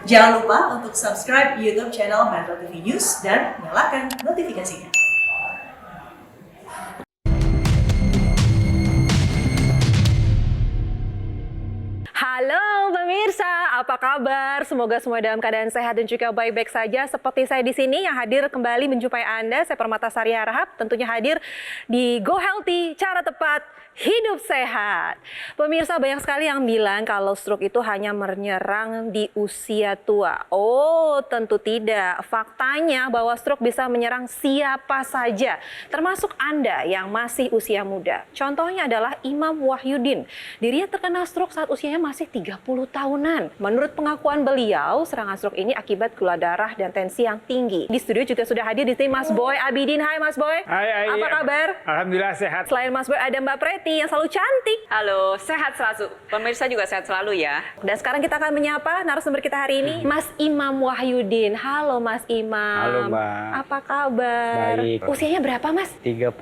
Jangan lupa untuk subscribe YouTube channel Metro TV News dan nyalakan notifikasinya. Halo pemirsa, apa kabar? Semoga semua dalam keadaan sehat dan juga baik-baik saja. Seperti saya di sini yang hadir kembali menjumpai Anda, saya Permatasari Harahap, tentunya hadir di Go Healthy, cara tepat hidup sehat. Pemirsa, banyak sekali yang bilang kalau stroke itu hanya menyerang di usia tua. Oh, tentu tidak. Faktanya bahwa stroke bisa menyerang siapa saja, termasuk Anda yang masih usia muda. Contohnya adalah Imam Wahyudin. Dirinya terkena stroke saat usianya masih 30 tahunan. Menurut pengakuan beliau, serangan stroke ini akibat gula darah dan tensi yang tinggi. Di studio juga sudah hadir di sini Mas Boy Abidin. Hai Mas Boy. Hai. Apa kabar? Alhamdulillah sehat. Selain Mas Boy ada Mbak Preti yang selalu cantik. Halo, sehat selalu. Pemirsa juga sehat selalu ya. Dan sekarang kita akan menyapa narasumber kita hari ini, Mas Imam Wahyudin. Halo Mas Imam. Halo Mbak. Apa kabar? Baik. Usianya berapa Mas? 36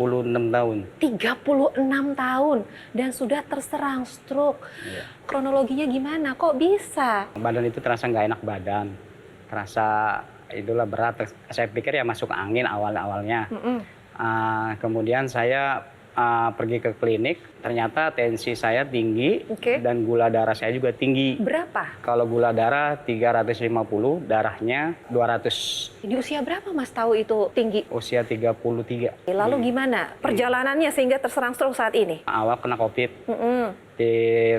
tahun. 36 tahun dan sudah terserang stroke. Iya. Kronologinya gimana? Kok bisa? Badan itu terasa nggak enak badan. Terasa itulah berat. Saya pikir ya masuk angin awalnya. Kemudian saya pergi ke klinik, ternyata tensi saya tinggi dan gula darah saya juga tinggi. Berapa? Kalau gula darah 350, darahnya 200. Di usia berapa Mas tahu itu tinggi? Usia 33. Lalu gimana perjalanannya sehingga terserang stroke saat ini? Awal kena COVID di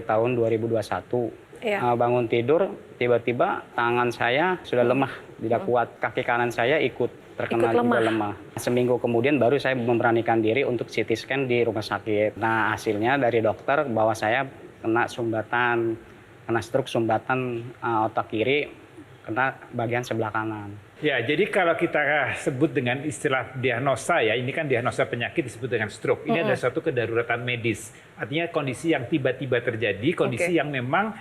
tahun 2021. Iya. Bangun tidur, tiba-tiba tangan saya sudah lemah, tidak kuat. Kaki kanan saya ikut terkena juga lemah. Seminggu kemudian baru saya memberanikan diri untuk CT scan di rumah sakit. Nah, hasilnya dari dokter bahwa saya kena sumbatan, kena stroke sumbatan otak kiri, kena bagian sebelah kanan. Ya, jadi kalau kita sebut dengan istilah diagnosa ya, ini kan diagnosa penyakit disebut dengan stroke. Ini adalah suatu kedaruratan medis. Artinya kondisi yang tiba-tiba terjadi, kondisi yang memang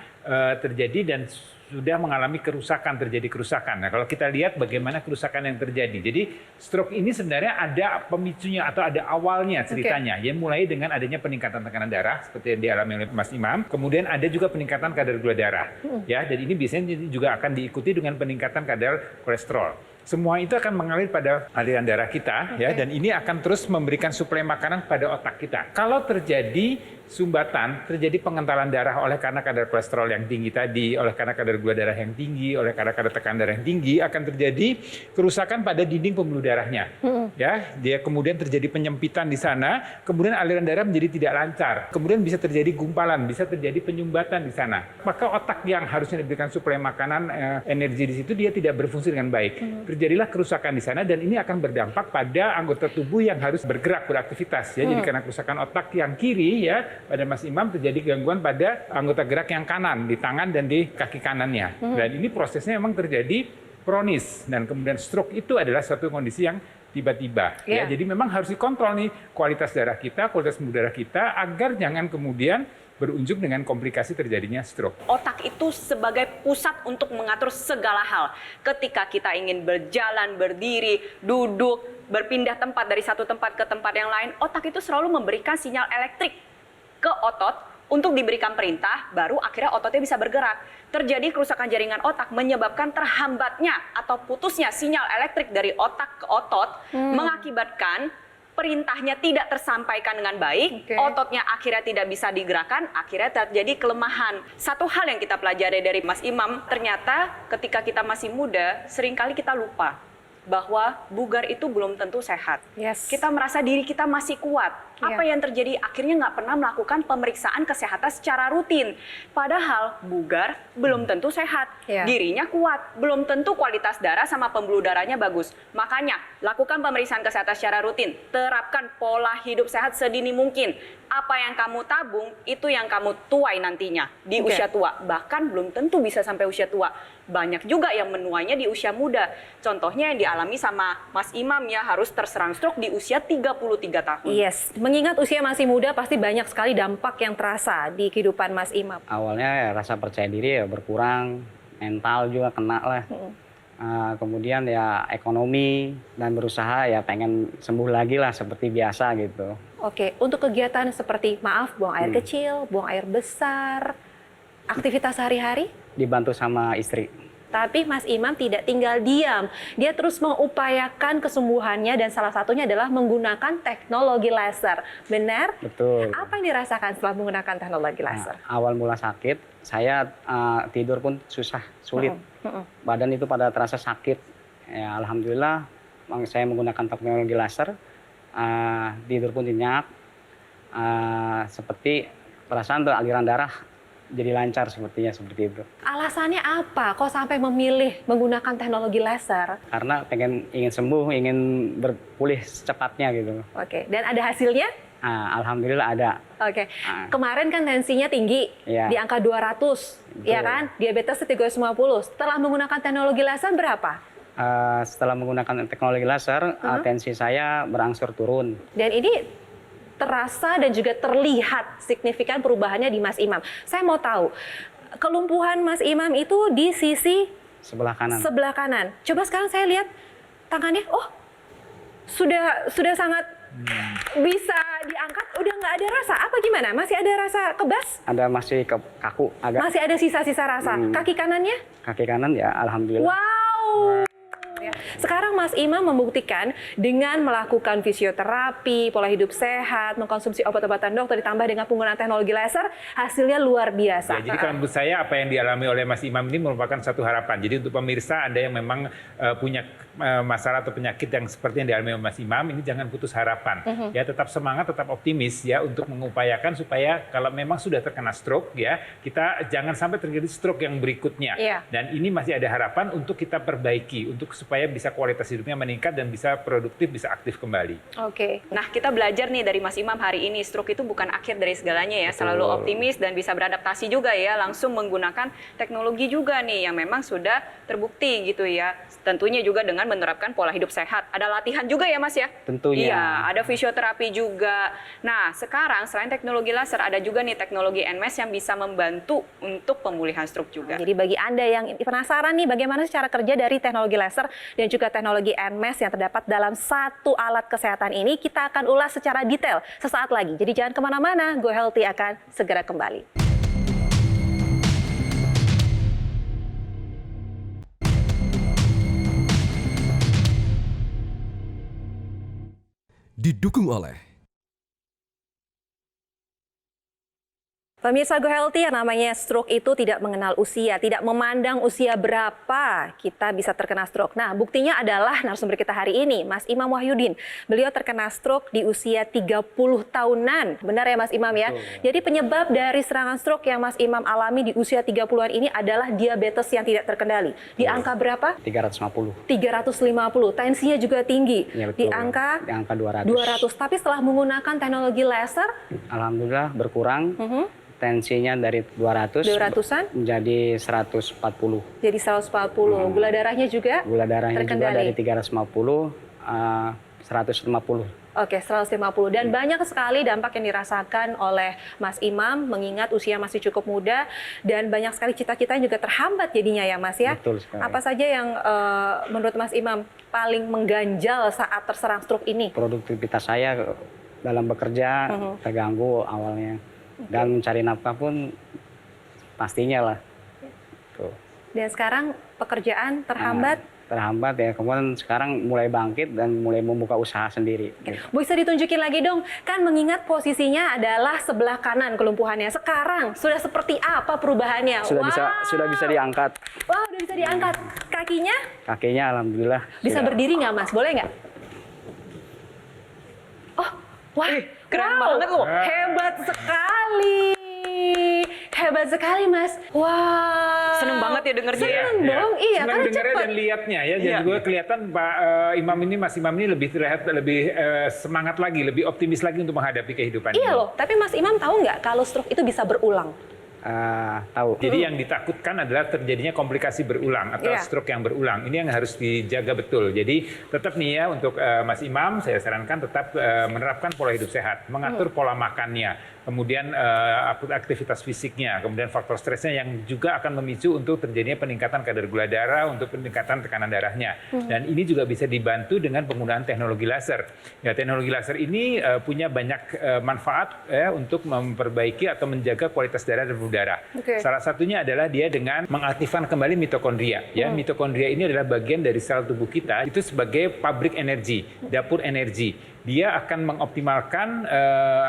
terjadi dan sudah mengalami terjadi kerusakan. Nah, kalau kita lihat bagaimana kerusakan yang terjadi. Jadi stroke ini sebenarnya ada pemicunya atau ada awalnya ceritanya. Ya, mulai dengan adanya peningkatan tekanan darah seperti yang dialami oleh Mas Imam. Kemudian ada juga peningkatan kadar gula darah. Ya, dan ini biasanya juga akan diikuti dengan peningkatan kadar kolesterol. Semua itu akan mengalir pada aliran darah kita, ya, dan ini akan terus memberikan suplai makanan pada otak kita. Kalau terjadi sumbatan, terjadi pengentalan darah oleh karena kadar kolesterol yang tinggi tadi, oleh karena kadar gula darah yang tinggi, oleh karena kadar tekanan darah yang tinggi, akan terjadi kerusakan pada dinding pembuluh darahnya. Ya, dia kemudian terjadi penyempitan di sana, kemudian aliran darah menjadi tidak lancar, kemudian bisa terjadi gumpalan, bisa terjadi penyumbatan di sana. Maka otak yang harusnya diberikan suplai makanan, energi di situ, dia tidak berfungsi dengan baik. Terjadilah kerusakan di sana dan ini akan berdampak pada anggota tubuh yang harus bergerak, beraktivitas. Ya, jadi karena kerusakan otak yang kiri, ya, pada Mas Imam terjadi gangguan pada anggota gerak yang kanan, di tangan dan di kaki kanannya. Dan ini prosesnya memang terjadi kronis dan kemudian stroke itu adalah suatu kondisi yang tiba-tiba. Ya, jadi memang harus dikontrol nih kualitas darah kita, kualitas pembuluh darah kita agar jangan kemudian berujung dengan komplikasi terjadinya stroke. Otak itu sebagai pusat untuk mengatur segala hal. Ketika kita ingin berjalan, berdiri, duduk, berpindah tempat dari satu tempat ke tempat yang lain, otak itu selalu memberikan sinyal elektrik ke otot untuk diberikan perintah, baru akhirnya ototnya bisa bergerak. Terjadi kerusakan jaringan otak menyebabkan terhambatnya atau putusnya sinyal elektrik dari otak ke otot, mengakibatkan perintahnya tidak tersampaikan dengan baik, ototnya akhirnya tidak bisa digerakkan, akhirnya terjadi kelemahan. Satu hal yang kita pelajari dari Mas Imam, ternyata ketika kita masih muda, seringkali kita lupa bahwa bugar itu belum tentu sehat. Kita merasa diri kita masih kuat. Apa yang terjadi? Akhirnya nggak pernah melakukan pemeriksaan kesehatan secara rutin. Padahal bugar belum tentu sehat. Dirinya kuat, belum tentu kualitas darah sama pembuluh darahnya bagus. Makanya, lakukan pemeriksaan kesehatan secara rutin. Terapkan pola hidup sehat sedini mungkin. Apa yang kamu tabung, itu yang kamu tuai nantinya di usia tua. Bahkan belum tentu bisa sampai usia tua. Banyak juga yang menuainya di usia muda. Contohnya yang dialami sama Mas Imam ya, harus terserang stroke di usia 33 tahun. Mengingat usia masih muda, pasti banyak sekali dampak yang terasa di kehidupan Mas Imam. Awalnya ya, rasa percaya diri ya berkurang, mental juga kena lah. Kemudian ya ekonomi dan berusaha ya pengen sembuh lagi lah seperti biasa gitu. Oke, untuk kegiatan seperti buang air kecil, buang air besar, aktivitas sehari-hari? Dibantu sama istri. Tapi Mas Imam tidak tinggal diam. Dia terus mengupayakan kesembuhannya dan salah satunya adalah menggunakan teknologi laser. Benar? Betul. Apa yang dirasakan setelah menggunakan teknologi laser? Nah, awal mula sakit, saya tidur pun sulit. Badan itu pada terasa sakit. Ya, alhamdulillah, saya menggunakan teknologi laser, tidur pun nyenyak, seperti perasaan aliran darah jadi lancar sepertinya seperti itu. Alasannya apa? Kok sampai memilih menggunakan teknologi laser? Karena ingin sembuh, ingin berpulih secepatnya gitu. Oke, dan ada hasilnya? Alhamdulillah ada. Oke, kemarin kan tensinya tinggi, Iya. di angka 200, ya kan? Diabetes 350. Setelah menggunakan teknologi laser berapa? Setelah menggunakan teknologi laser, tensi saya berangsur turun. Dan ini terasa dan juga terlihat signifikan perubahannya di Mas Imam. Saya mau tahu, kelumpuhan Mas Imam itu di sisi Sebelah kanan. sebelah kanan. Coba sekarang saya lihat tangannya, oh sudah sangat bisa diangkat, udah nggak ada rasa. Apa gimana? Masih ada rasa kebas? Ada masih kaku agak. Masih ada sisa-sisa rasa. Kaki kanannya? Kaki kanan ya alhamdulillah. Wow. Sekarang Mas Imam membuktikan dengan melakukan fisioterapi, pola hidup sehat, mengkonsumsi obat-obatan dokter ditambah dengan penggunaan teknologi laser, hasilnya luar biasa. Ya, jadi kalau menurut saya apa yang dialami oleh Mas Imam ini merupakan satu harapan. Jadi untuk pemirsa Anda yang memang punya masalah atau penyakit yang seperti yang dialami oleh Mas Imam, ini jangan putus harapan. Ya, tetap semangat, tetap optimis ya untuk mengupayakan supaya kalau memang sudah terkena stroke ya, kita jangan sampai terjadi stroke yang berikutnya. Iya. Dan ini masih ada harapan untuk kita perbaiki untuk supaya bisa kualitas hidupnya meningkat dan bisa produktif, bisa aktif kembali. Oke. Nah, kita belajar nih dari Mas Imam hari ini, stroke itu bukan akhir dari segalanya ya. Selalu optimis dan bisa beradaptasi juga ya, langsung menggunakan teknologi juga nih yang memang sudah terbukti gitu ya. Tentunya juga dengan menerapkan pola hidup sehat. Ada latihan juga ya Mas ya? Tentunya. Iya, ada fisioterapi juga. Nah, sekarang selain teknologi laser, ada juga nih teknologi NMES yang bisa membantu untuk pemulihan stroke juga. Jadi bagi Anda yang penasaran nih bagaimana cara kerja dari teknologi laser dan juga teknologi NMES yang terdapat dalam satu alat kesehatan ini, kita akan ulas secara detail sesaat lagi. Jadi jangan kemana-mana, Go Healthy akan segera kembali. Didukung oleh Pemirsa Go Healthy, yang namanya stroke itu tidak mengenal usia, tidak memandang usia berapa kita bisa terkena stroke. Nah, buktinya adalah narasumber kita hari ini, Mas Imam Wahyudin. Beliau terkena stroke di usia 30 tahunan. Benar ya Mas Imam ya? Betul. Jadi penyebab dari serangan stroke yang Mas Imam alami di usia 30-an ini adalah diabetes yang tidak terkendali. Di angka berapa? 350. 350. Tensinya juga tinggi. Ya, Di betul. angka Di angka 200. 200. Tapi setelah menggunakan teknologi laser, Alhamdulillah berkurang. Tensinya dari 200 200-an menjadi 140. jadi 140. Gula darahnya juga Gula darahnya juga terkendali. dari 350 150. Oke, 150. Dan banyak sekali dampak yang dirasakan oleh Mas Imam mengingat usia masih cukup muda dan banyak sekali cita-cita yang juga terhambat jadinya ya Mas ya. Betul sekali. Apa saja yang menurut Mas Imam paling mengganjal saat terserang stroke ini? Produktivitas saya dalam bekerja terganggu awalnya. Dan mencari nafkah pun pastinya lah. Tuh. Dan sekarang pekerjaan terhambat. Terhambat ya, kemudian sekarang mulai bangkit dan mulai membuka usaha sendiri. Bisa ditunjukin lagi dong, kan mengingat posisinya adalah sebelah kanan kelumpuhannya. Sekarang sudah seperti apa perubahannya? Sudah bisa diangkat. Wah, udah bisa diangkat. Kakinya Kakinya alhamdulillah. bisa sudah. berdiri nggak Mas? Boleh nggak? Oh, wah, keren banget loh. Hebat sekali. Hebat sekali Mas. Wah. Seneng banget ya dengernya ya. Seneng dong, iya Senang kan dengarnya cepet. dan lihatnya ya. Dan Iya. juga kelihatan Pak Imam ini, Mas Imam ini lebih terlihat lebih semangat lagi, lebih optimis lagi untuk menghadapi kehidupan Iya ini. loh, tapi Mas Imam tahu nggak kalau stroke itu bisa berulang? Tahu. Jadi yang ditakutkan adalah terjadinya komplikasi berulang atau Iya. stroke yang berulang. Ini yang harus dijaga betul. Jadi tetap nih ya untuk Mas Imam, saya sarankan tetap menerapkan pola hidup sehat, mengatur pola makannya. kemudian aktivitas fisiknya, kemudian faktor stresnya yang juga akan memicu untuk terjadinya peningkatan kadar gula darah, untuk peningkatan tekanan darahnya. Dan ini juga bisa dibantu dengan penggunaan teknologi laser. Ya, teknologi laser ini punya banyak manfaat ya, untuk memperbaiki atau menjaga kualitas darah dan pembuluh darah. Salah satunya adalah dia dengan mengaktifkan kembali mitokondria. Ya, mitokondria ini adalah bagian dari sel tubuh kita, itu sebagai pabrik energi, dapur energi. Dia akan mengoptimalkan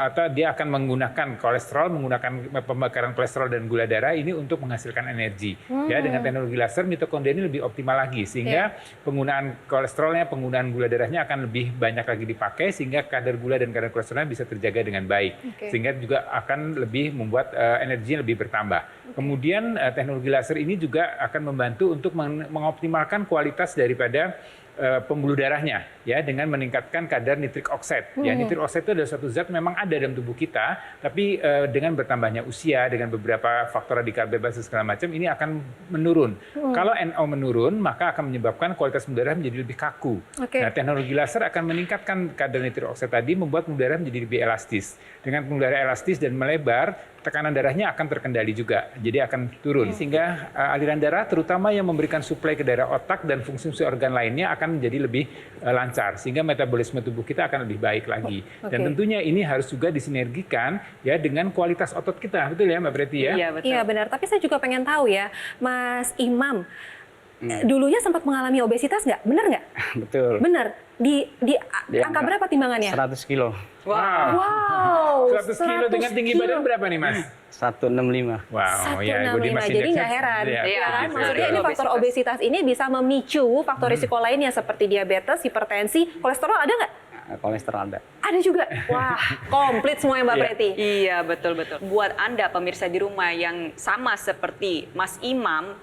atau dia akan menggunakan kolesterol, menggunakan pembakaran kolesterol dan gula darah ini untuk menghasilkan energi. Ya, dengan teknologi laser mitokondria ini lebih optimal lagi, sehingga penggunaan kolesterolnya, penggunaan gula darahnya akan lebih banyak lagi dipakai, sehingga kadar gula dan kadar kolesterolnya bisa terjaga dengan baik, sehingga juga akan lebih membuat energinya lebih bertambah. Kemudian teknologi laser ini juga akan membantu untuk mengoptimalkan kualitas daripada pembuluh darahnya, ya, dengan meningkatkan kadar nitrik oksid. Ya, nitrik oksid itu adalah suatu zat memang ada dalam tubuh kita, tapi dengan bertambahnya usia, dengan beberapa faktor radikal bebas dan segala macam, ini akan menurun. Kalau NO menurun, maka akan menyebabkan kualitas pembuluh darah menjadi lebih kaku. Nah, teknologi laser akan meningkatkan kadar nitrik oksid tadi, membuat pembuluh darah menjadi lebih elastis. Dengan pembuluh darah elastis dan melebar, tekanan darahnya akan terkendali juga, jadi akan turun, sehingga aliran darah terutama yang memberikan suplai ke daerah otak dan fungsi-fungsi organ lainnya akan menjadi lebih lancar, sehingga metabolisme tubuh kita akan lebih baik lagi. Dan tentunya ini harus juga disinergikan ya dengan kualitas otot kita, betul ya Mbak Preti ya? Iya, betul. Iya benar, tapi saya juga pengen tahu ya, Mas Imam, dulunya sempat mengalami obesitas nggak? Benar nggak? Betul. Benar. Di angka berapa timbangannya? 100 kilo. Wow, 100 kilo dengan tinggi badan berapa nih Mas? 165. Wow, ya, body mass jadi index-nya. nggak heran. Ya, Ya kan? betul. Maksudnya ini faktor obesitas ini bisa memicu faktor risiko lainnya seperti diabetes, hipertensi, kolesterol ada nggak? Kolesterol ada. Ada juga. Wah, komplit semua ya Mbak Preti. Iya, betul-betul. Buat Anda pemirsa di rumah yang sama seperti Mas Imam,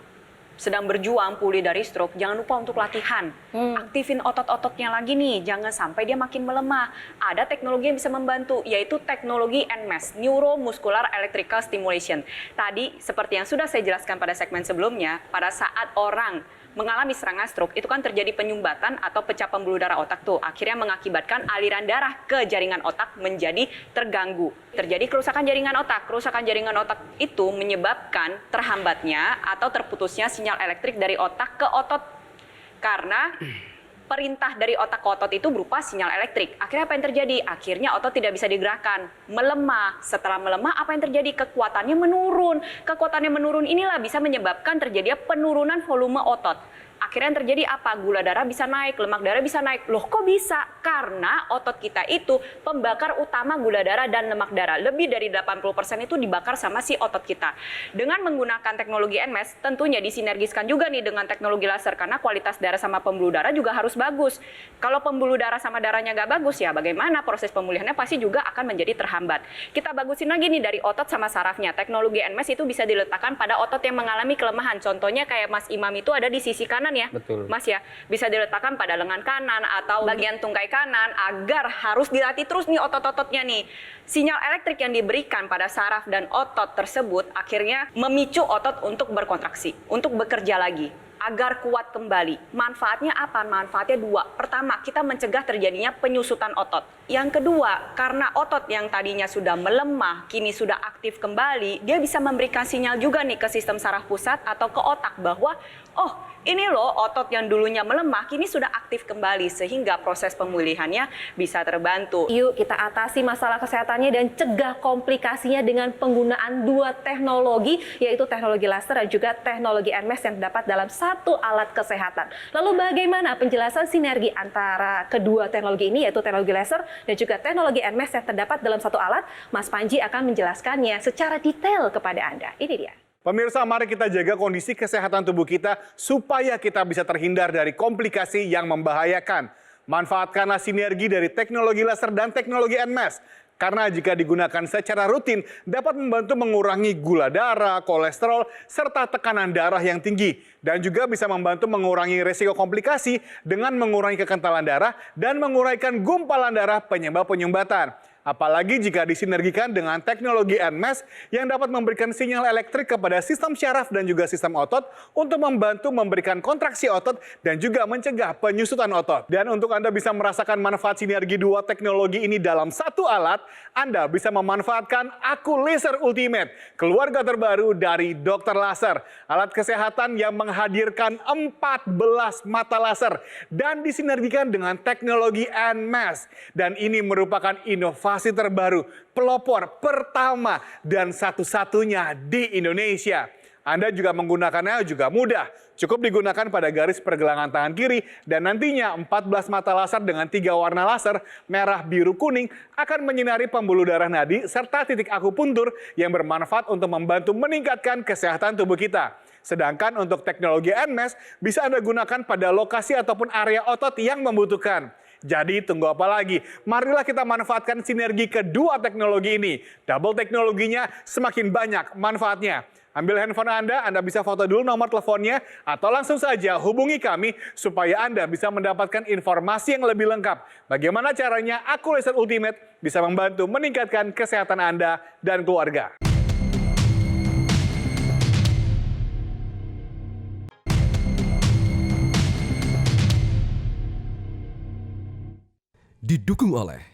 sedang berjuang pulih dari stroke, jangan lupa untuk latihan. Aktifin otot-ototnya lagi nih, jangan sampai dia makin melemah. Ada teknologi yang bisa membantu, yaitu teknologi NMES, Neuromuscular Electrical Stimulation. Tadi, seperti yang sudah saya jelaskan pada segmen sebelumnya, pada saat orang mengalami serangan stroke, itu kan terjadi penyumbatan atau pecah pembuluh darah otak tuh. Akhirnya mengakibatkan aliran darah ke jaringan otak menjadi terganggu. Terjadi kerusakan jaringan otak. Kerusakan jaringan otak itu menyebabkan terhambatnya atau terputusnya sinyal elektrik dari otak ke otot. Karena perintah dari otak ke otot itu berupa sinyal elektrik. Akhirnya apa yang terjadi? Akhirnya otot tidak bisa digerakkan, melemah. Setelah melemah, apa yang terjadi? Kekuatannya menurun. Kekuatannya menurun inilah bisa menyebabkan terjadinya penurunan volume otot. Akhirnya yang terjadi apa? Gula darah bisa naik, lemak darah bisa naik. Loh kok bisa? Karena otot kita itu pembakar utama gula darah dan lemak darah. Lebih dari 80% itu dibakar sama si otot kita. Dengan menggunakan teknologi NMES, tentunya disinergiskan juga nih dengan teknologi laser. Karena kualitas darah sama pembuluh darah juga harus bagus. Kalau pembuluh darah sama darahnya nggak bagus, ya bagaimana proses pemulihannya pasti juga akan menjadi terhambat. Kita bagusin lagi nih dari otot sama sarafnya. Teknologi NMES itu bisa diletakkan pada otot yang mengalami kelemahan. Contohnya kayak Mas Imam itu ada di sisi kanan ya, Betul. Mas ya, bisa diletakkan pada lengan kanan atau bagian tungkai kanan agar harus dilatih terus nih otot-ototnya nih. Sinyal elektrik yang diberikan pada saraf dan otot tersebut akhirnya memicu otot untuk berkontraksi, untuk bekerja lagi agar kuat kembali. Manfaatnya apa? Manfaatnya dua. Pertama, kita mencegah terjadinya penyusutan otot. Yang kedua, karena otot yang tadinya sudah melemah, kini sudah aktif kembali, dia bisa memberikan sinyal juga nih ke sistem saraf pusat atau ke otak bahwa, oh ini loh otot yang dulunya melemah, kini sudah aktif kembali sehingga proses pemulihannya bisa terbantu. Yuk kita atasi masalah kesehatannya dan cegah komplikasinya dengan penggunaan dua teknologi, yaitu teknologi laser dan juga teknologi NMES yang terdapat dalam satu alat kesehatan. Lalu bagaimana penjelasan sinergi antara kedua teknologi ini, yaitu teknologi laser dan juga teknologi NMES yang terdapat dalam satu alat? Mas Panji akan menjelaskannya secara detail kepada Anda. Ini dia. Pemirsa, mari kita jaga kondisi kesehatan tubuh kita supaya kita bisa terhindar dari komplikasi yang membahayakan. Manfaatkanlah sinergi dari teknologi laser dan teknologi NMES. Karena jika digunakan secara rutin, dapat membantu mengurangi gula darah, kolesterol, serta tekanan darah yang tinggi. Dan juga bisa membantu mengurangi risiko komplikasi dengan mengurangi kekentalan darah dan menguraikan gumpalan darah penyebab penyumbatan. Apalagi jika disinergikan dengan teknologi NMES yang dapat memberikan sinyal elektrik kepada sistem syaraf dan juga sistem otot untuk membantu memberikan kontraksi otot dan juga mencegah penyusutan otot. Dan untuk Anda bisa merasakan manfaat sinergi dua teknologi ini dalam satu alat, Anda bisa memanfaatkan Aku Laser Ultimate, keluarga terbaru dari Dr. Laser. Alat kesehatan yang menghadirkan 14 mata laser dan disinergikan dengan teknologi NMES. Dan ini merupakan inovasi terbaru, pelopor pertama dan satu-satunya di Indonesia. Anda juga menggunakannya juga mudah. Cukup digunakan pada garis pergelangan tangan kiri dan nantinya 14 mata laser dengan 3 warna laser, merah, biru, kuning akan menyinari pembuluh darah nadi serta titik akupuntur yang bermanfaat untuk membantu meningkatkan kesehatan tubuh kita. Sedangkan untuk teknologi NMES bisa Anda gunakan pada lokasi ataupun area otot yang membutuhkan. Jadi tunggu apa lagi? Marilah kita manfaatkan sinergi kedua teknologi ini. Double teknologinya semakin banyak manfaatnya. Ambil handphone Anda bisa foto dulu nomor teleponnya atau langsung saja hubungi kami supaya Anda bisa mendapatkan informasi yang lebih lengkap. Bagaimana caranya Aku Laser Ultimate bisa membantu meningkatkan kesehatan Anda dan keluarga. Didukung oleh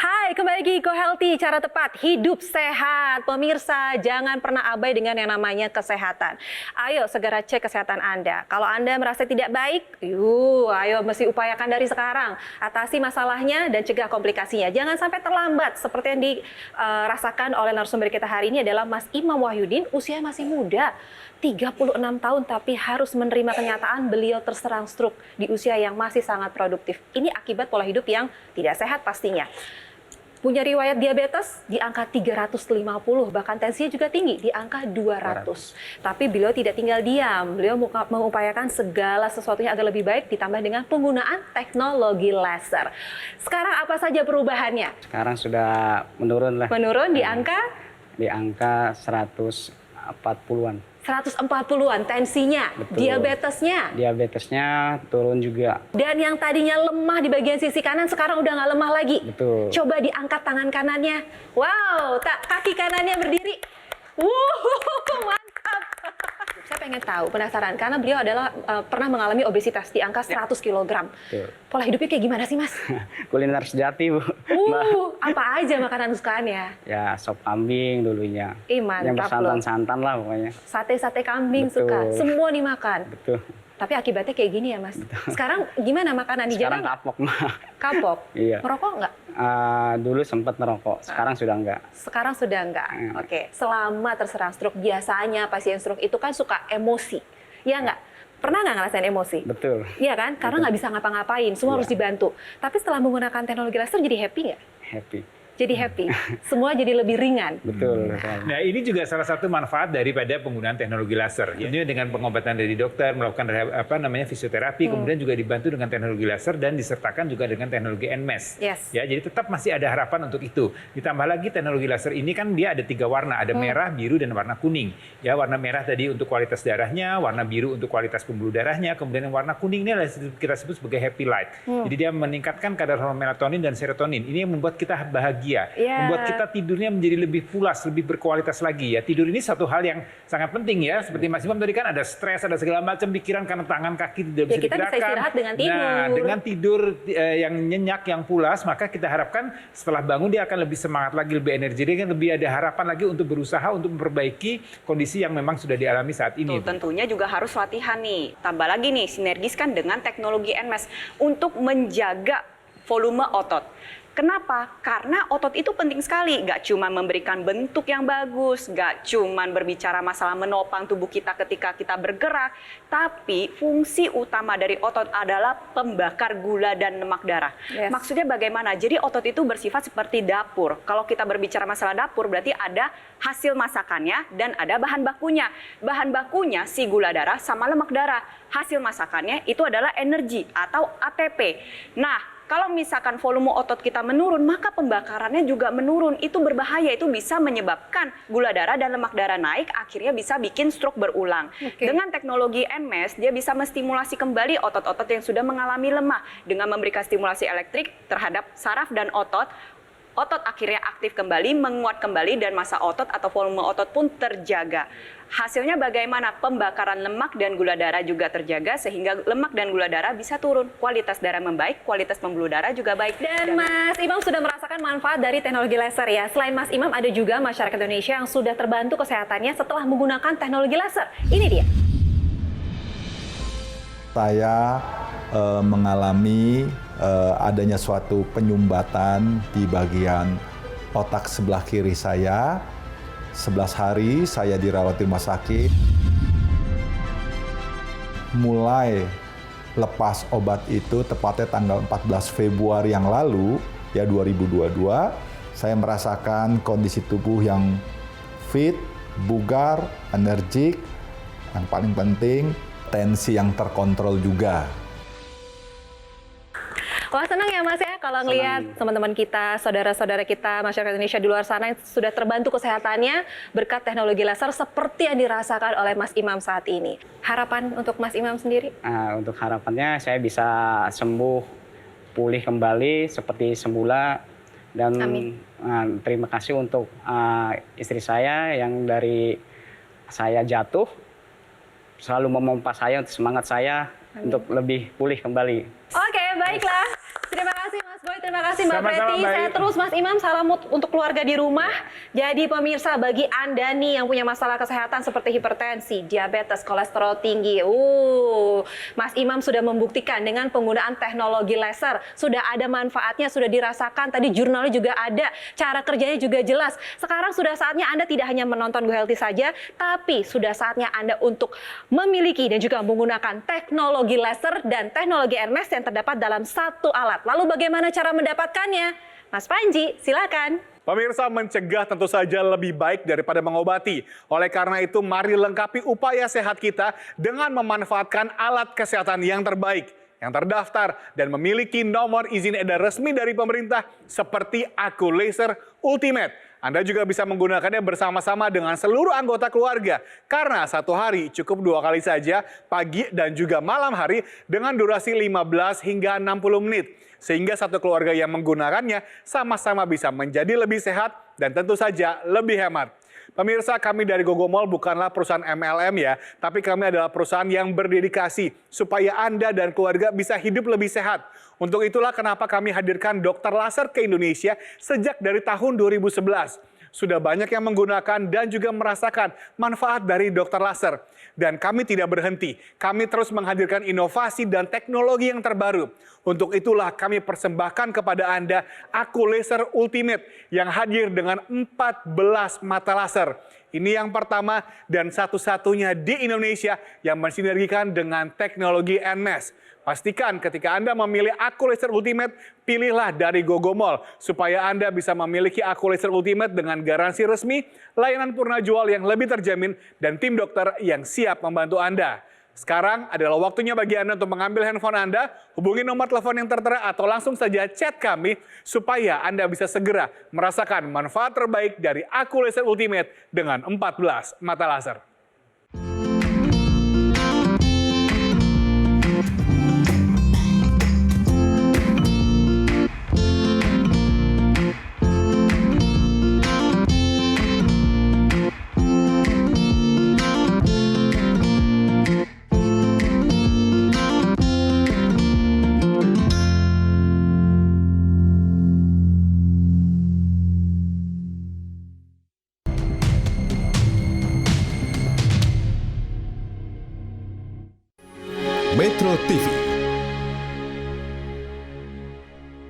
Hai, kembali lagi Go Healthy, cara tepat hidup sehat. Pemirsa, jangan pernah abai dengan yang namanya kesehatan. Ayo segera cek kesehatan Anda. Kalau Anda merasa tidak baik, ayo mesti upayakan dari sekarang. Atasi masalahnya dan cegah komplikasinya. Jangan sampai terlambat. Seperti yang dirasakan oleh narasumber kita hari ini adalah Mas Imam Wahyudin, usia masih muda. 36 tahun tapi harus menerima kenyataan beliau terserang stroke di usia yang masih sangat produktif. Ini akibat pola hidup yang tidak sehat pastinya. Punya riwayat diabetes di angka 350, bahkan tensinya juga tinggi di angka 200. Tapi beliau tidak tinggal diam, beliau mengupayakan segala sesuatunya agar lebih baik ditambah dengan penggunaan teknologi laser. Sekarang apa saja perubahannya? Sekarang sudah menurun lah. Menurun di angka? Di angka 140-an. 140-an tensinya, Betul. Diabetesnya turun juga. Dan yang tadinya lemah di bagian sisi kanan sekarang udah nggak lemah lagi. Betul. Coba diangkat tangan kanannya. Wow, kaki kanannya berdiri. Mantap. Saya pengen tahu, penasaran, karena beliau adalah pernah mengalami obesitas di angka 100 kg. Betul. Pola hidupnya kayak gimana sih, Mas? Kuliner sejati, Bu. Apa aja makanan kesukaannya? Ya, sop kambing dulunya. Mantap yang loh. bersantan-santan lah pokoknya. Sate-sate kambing Betul. suka, semua dimakan. Betul. Tapi akibatnya kayak gini ya, Mas. Sekarang gimana makanan di Sekarang jalan? kapok, mah. Kapok? Iya. Merokok nggak? Dulu sempat merokok, sekarang sudah enggak. Sekarang sudah enggak. Oke. Selama terserang stroke, biasanya pasien stroke itu kan suka emosi. Iya enggak? Pernah nggak ngerasain emosi? Betul. Iya kan? Karena nggak bisa ngapa-ngapain, semua harus dibantu. Tapi setelah menggunakan teknologi laser jadi happy nggak? Happy. Jadi happy. Semua jadi lebih ringan. Betul. Nah, ini juga salah satu manfaat daripada penggunaan teknologi laser. Ini dengan pengobatan dari dokter, melakukan fisioterapi, kemudian juga dibantu dengan teknologi laser dan disertakan juga dengan teknologi NMES. Yes. Ya, jadi tetap masih ada harapan untuk itu. Ditambah lagi teknologi laser ini kan dia ada 3 warna, ada merah, biru, dan warna kuning. Ya, warna merah tadi untuk kualitas darahnya, warna biru untuk kualitas pembuluh darahnya, kemudian yang warna kuning ini adalah kita sebut sebagai happy light. Jadi dia meningkatkan kadar hormon melatonin dan serotonin. Ini yang membuat kita bahagia. Membuat kita tidurnya menjadi lebih pulas, lebih berkualitas lagi ya. Tidur ini satu hal yang sangat penting ya. Seperti Mas Imam tadi kan ada stres, ada segala macam pikiran karena tangan kaki tidak bisa kita digerakkan. bisa istirahat dengan tidur. Nah, dengan tidur yang nyenyak, yang pulas, maka kita harapkan setelah bangun dia akan lebih semangat lagi, lebih energi, lebih ada harapan lagi untuk berusaha untuk memperbaiki kondisi yang memang sudah dialami saat ini. Tentunya juga harus latihan nih. Tambah lagi nih, sinergiskan dengan teknologi NMES untuk menjaga volume otot. Kenapa? Karena otot itu penting sekali. Gak cuma memberikan bentuk yang bagus, gak cuma berbicara masalah menopang tubuh kita ketika kita bergerak, tapi fungsi utama dari otot adalah pembakar gula dan lemak darah. Yes. Maksudnya bagaimana? Jadi otot itu bersifat seperti dapur. Kalau kita berbicara masalah dapur, berarti ada hasil masakannya dan ada bahan bakunya. Bahan bakunya si gula darah sama lemak darah. Hasil masakannya itu adalah energi atau ATP. Nah, Kalau misalkan volume otot kita menurun, maka pembakarannya juga menurun. Itu berbahaya, itu bisa menyebabkan gula darah dan lemak darah naik, akhirnya bisa bikin stroke berulang. Dengan teknologi NMAS, dia bisa menstimulasi kembali otot-otot yang sudah mengalami lemah dengan memberikan stimulasi elektrik terhadap saraf dan otot. Otot akhirnya aktif kembali, menguat kembali, dan massa otot atau volume otot pun terjaga. Hasilnya bagaimana? Pembakaran lemak dan gula darah juga terjaga, sehingga lemak dan gula darah bisa turun. Kualitas darah membaik, kualitas pembuluh darah juga baik. Dan Mas Imam sudah merasakan manfaat dari teknologi laser ya. Selain Mas Imam, ada juga masyarakat Indonesia yang sudah terbantu kesehatannya setelah menggunakan teknologi laser. Ini dia. Saya mengalami adanya suatu penyumbatan di bagian otak sebelah kiri saya. 11 hari saya dirawat di rumah sakit. Mulai lepas obat itu tepatnya tanggal 14 Februari yang lalu, ya 2022, saya merasakan kondisi tubuh yang fit, bugar, energik, yang paling penting tensi yang terkontrol juga. Wah, senang ya Mas ya kalau ngelihat teman-teman kita, saudara-saudara kita, masyarakat Indonesia di luar sana yang sudah terbantu kesehatannya berkat teknologi laser seperti yang dirasakan oleh Mas Imam saat ini. Harapan untuk Mas Imam sendiri? Untuk harapannya saya bisa sembuh, pulih kembali seperti semula, dan terima kasih untuk istri saya yang dari saya jatuh selalu memompa saya, semangat saya untuk lebih pulih kembali. Oke, baiklah. Terima kasih Mas Boy, terima kasih Mbak Sama-sama, Preti. baik. Saya terus Mas Imam, salam untuk keluarga di rumah. Jadi pemirsa, bagi Anda nih yang punya masalah kesehatan seperti hipertensi, diabetes, kolesterol tinggi, Mas Imam sudah membuktikan dengan penggunaan teknologi laser. Sudah ada manfaatnya, sudah dirasakan. Tadi jurnalnya juga ada, cara kerjanya juga jelas. Sekarang sudah saatnya Anda tidak hanya menonton Go Healthy saja, tapi sudah saatnya Anda untuk memiliki dan juga menggunakan teknologi laser dan teknologi NMAS yang terdapat dalam satu alat. Lalu bagaimana cara mendapatkannya? Mas Panji, silakan. Pemirsa, mencegah tentu saja lebih baik daripada mengobati. Oleh karena itu, mari lengkapi upaya sehat kita dengan memanfaatkan alat kesehatan yang terbaik, yang terdaftar, dan memiliki nomor izin edar resmi dari pemerintah seperti Aku Laser Ultimate. Anda juga bisa menggunakannya bersama-sama dengan seluruh anggota keluarga. Karena satu hari cukup 2 kali saja, pagi dan juga malam hari dengan durasi 15 hingga 60 menit. Sehingga satu keluarga yang menggunakannya sama-sama bisa menjadi lebih sehat dan tentu saja lebih hemat. Pemirsa, kami dari Gogomall bukanlah perusahaan MLM ya, tapi kami adalah perusahaan yang berdedikasi supaya Anda dan keluarga bisa hidup lebih sehat. Untuk itulah kenapa kami hadirkan dokter laser ke Indonesia sejak dari tahun 2011. Sudah banyak yang menggunakan dan juga merasakan manfaat dari dokter laser. Dan kami tidak berhenti, kami terus menghadirkan inovasi dan teknologi yang terbaru. Untuk itulah kami persembahkan kepada Anda Aku Laser Ultimate yang hadir dengan 14 mata laser. Ini yang pertama dan satu-satunya di Indonesia yang mensinergikan dengan teknologi NMAS. Pastikan ketika Anda memilih Aku Laser Ultimate, pilihlah dari Gogomall supaya Anda bisa memiliki Aku Laser Ultimate dengan garansi resmi, layanan purna jual yang lebih terjamin, dan tim dokter yang siap membantu Anda. Sekarang adalah waktunya bagi Anda untuk mengambil handphone Anda, hubungi nomor telepon yang tertera atau langsung saja chat kami supaya Anda bisa segera merasakan manfaat terbaik dari Aku Laser Ultimate dengan 14 mata laser. Metro TV,